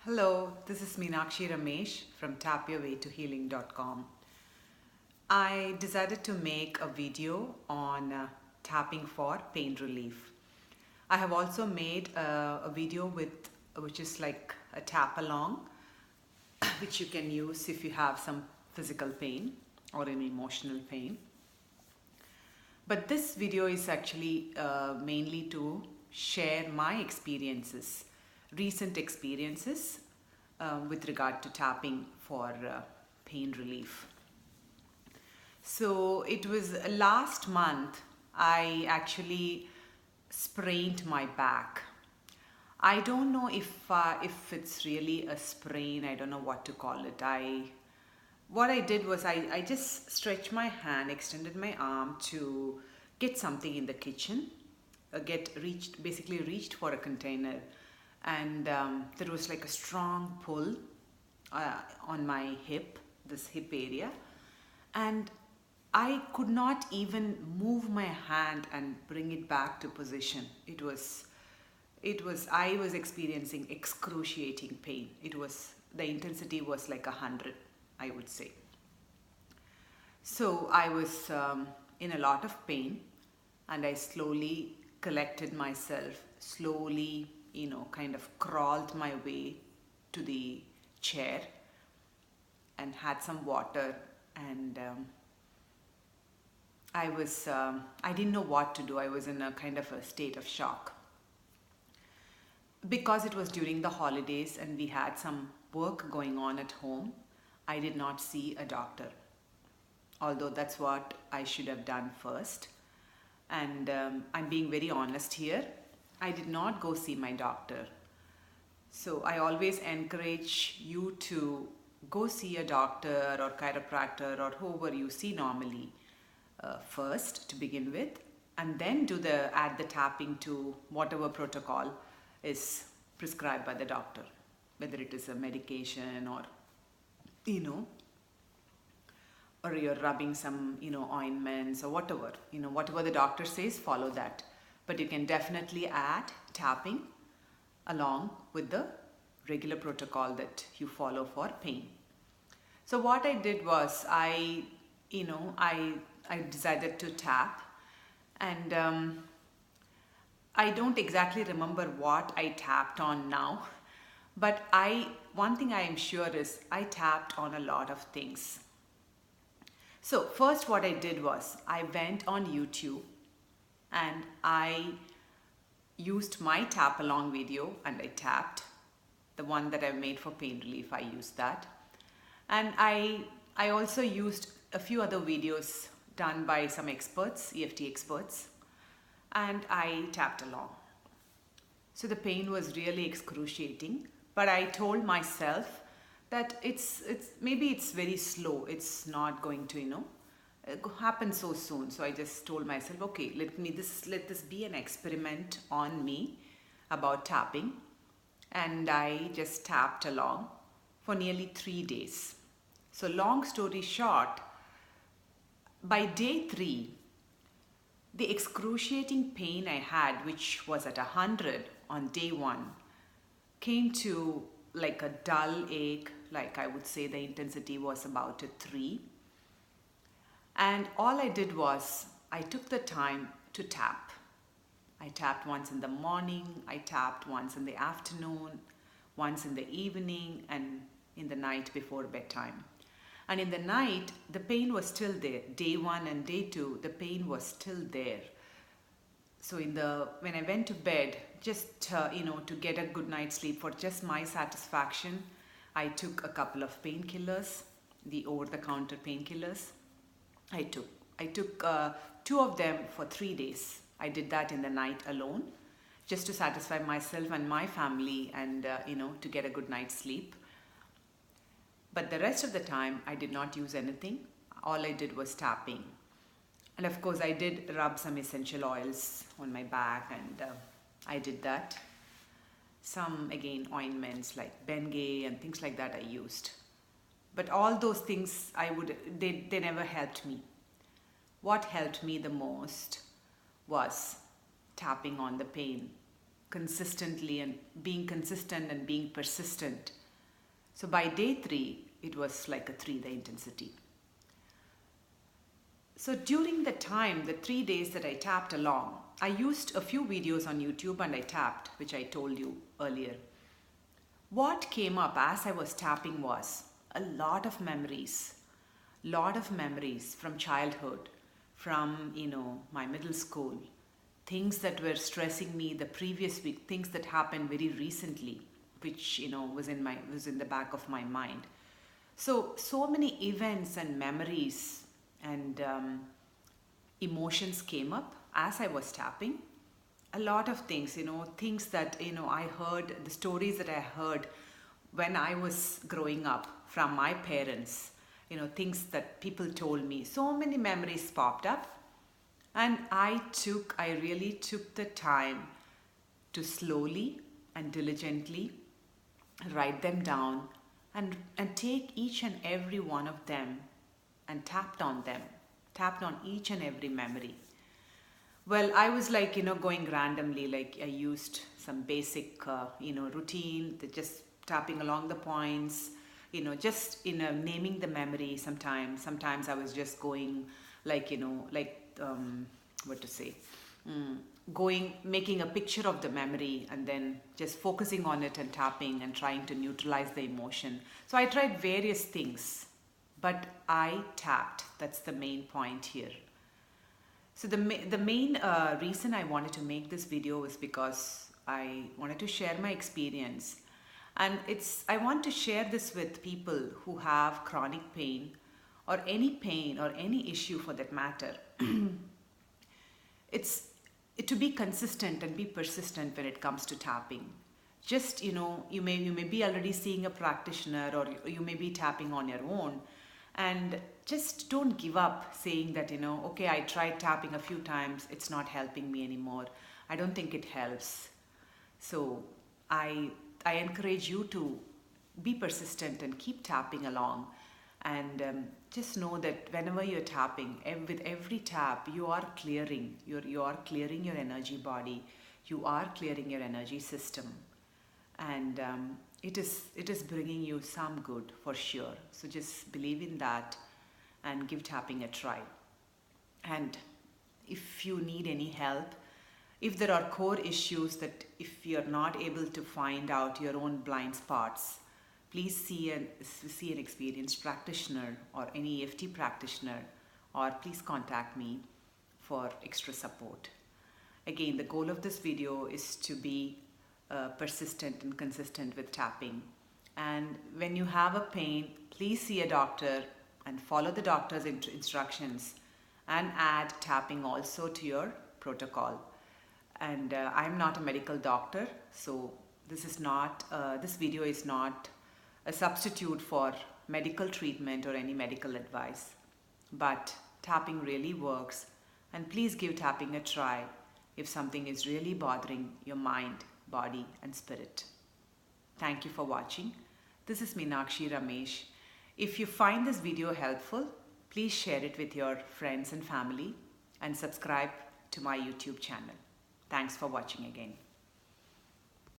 Hello, this is Meenakshi Ramesh from tapyourwaytohealing.com. I decided to make a video on tapping for pain relief. I have also made a video which is like a tap along, which you can use if you have some physical pain or an emotional pain. But this video is actually mainly to share my experiences, recent experiences with regard to tapping for pain relief. So it was last month I actually sprained my back. I don't know if it's really a sprain. I don't know what to call it. What I did was I just stretched my hand, extended my arm to get something in the kitchen, basically reached for a container, and there was like a strong pull on my hip, this hip area, and I could not even move my hand and bring it back to position. I was experiencing excruciating pain. The intensity was like 100, I would say. So I was in a lot of pain, and I slowly collected myself, slowly, kind of crawled my way to the chair and had some water, and I didn't know what to do. I was in a kind of a state of shock. Because it was during the holidays and we had some work going on at home, I did not see a doctor, although that's what I should have done first. And I'm being very honest here. I did not go see my doctor. So I always encourage you to go see a doctor or chiropractor or whoever you see normally first to begin with, and then add the tapping to whatever protocol is prescribed by the doctor, whether it is a medication or or you're rubbing some ointments or whatever the doctor says, follow that. But you can definitely add tapping along with the regular protocol that you follow for pain. So what I did was I decided to tap, and I don't exactly remember what I tapped on now, but one thing I am sure is I tapped on a lot of things. So first what I did was I went on YouTube and I used my tap along video, and I tapped the one that I made for pain relief. I used that, and I also used a few other videos done by some experts, EFT experts, and I tapped along. So the pain was really excruciating, but I told myself that maybe it's very slow. It's not going to happen so soon. So I just told myself, okay, let this be an experiment on me about tapping, and I just tapped along for nearly 3 days. So long story short, by day 3, the excruciating pain I had, which was at 100 on day 1, came to like a dull ache. Like I would say the intensity was about a 3. And all I did was I took the time to tap. I tapped once in the morning, I tapped once in the afternoon, once in the evening, and in the night before bedtime. And in the night, the pain was still there. Day 1 and day 2, the pain was still there. So when I went to bed, just to get a good night's sleep, for just my satisfaction, I took a couple of painkillers, the over-the-counter painkillers. I took 2 of them for 3 days. I did that in the night alone, just to satisfy myself and my family, and to get a good night's sleep. But the rest of the time, I did not use anything. All I did was tapping. And of course, I did rub some essential oils on my back, and I did that. Some, again, ointments like Bengay and things like that I used. But all those things, they never helped me. What helped me the most was tapping on the pain consistently, and being consistent and being persistent So by day 3, it was like a 3, the intensity. So during the time, the 3 days that I tapped along, I used a few videos on YouTube and I tapped, which I told you earlier. What came up as I was tapping was a lot of memories from childhood, from, my middle school, things that were stressing me the previous week, things that happened very recently, which, was in the back of my mind. So many events and memories and emotions came up as I was tapping. A lot of things, things that, I heard, the stories that I heard when I was growing up from my parents, things that people told me. So many memories popped up, and I really took the time to slowly and diligently write them down and take each and every one of them and tapped on each and every memory. Well, I was like, going randomly, like I used some basic, routine, just tapping along the points, just, naming the memory sometimes. Sometimes I was just going like, what to say, making a picture of the memory and then just focusing on it and tapping and trying to neutralize the emotion. So I tried various things, but I tapped. That's the main point here. So the main reason I wanted to make this video was because I wanted to share my experience, and I want to share this with people who have chronic pain or any issue for that matter. It's to be consistent and be persistent when it comes to tapping. Just, you may be already seeing a practitioner, or you may be tapping on your own, and just don't give up saying that, okay, I tried tapping a few times, it's not helping me anymore. I don't think it helps. So I encourage you to be persistent and keep tapping along. And just know that whenever you're tapping, with every tap, you are clearing. You are clearing your energy body. You are clearing your energy system. And it is bringing you some good for sure. So just believe in that and give tapping a try. And if you need any help, if there are core issues that if you're not able to find out your own blind spots, please see an experienced practitioner or any EFT practitioner, or please contact me for extra support. Again, the goal of this video is to be persistent and consistent with tapping. And when you have a pain, please see a doctor and follow the doctor's instructions, and add tapping also to your protocol. And I'm not a medical doctor, so this video is not a substitute for medical treatment or any medical advice. But tapping really works, and please give tapping a try if something is really bothering your mind, body and spirit. Thank you for watching. This is Meenakshi Ramesh. If you find this video helpful, please share it with your friends and family, and subscribe to my YouTube channel. Thanks for watching again.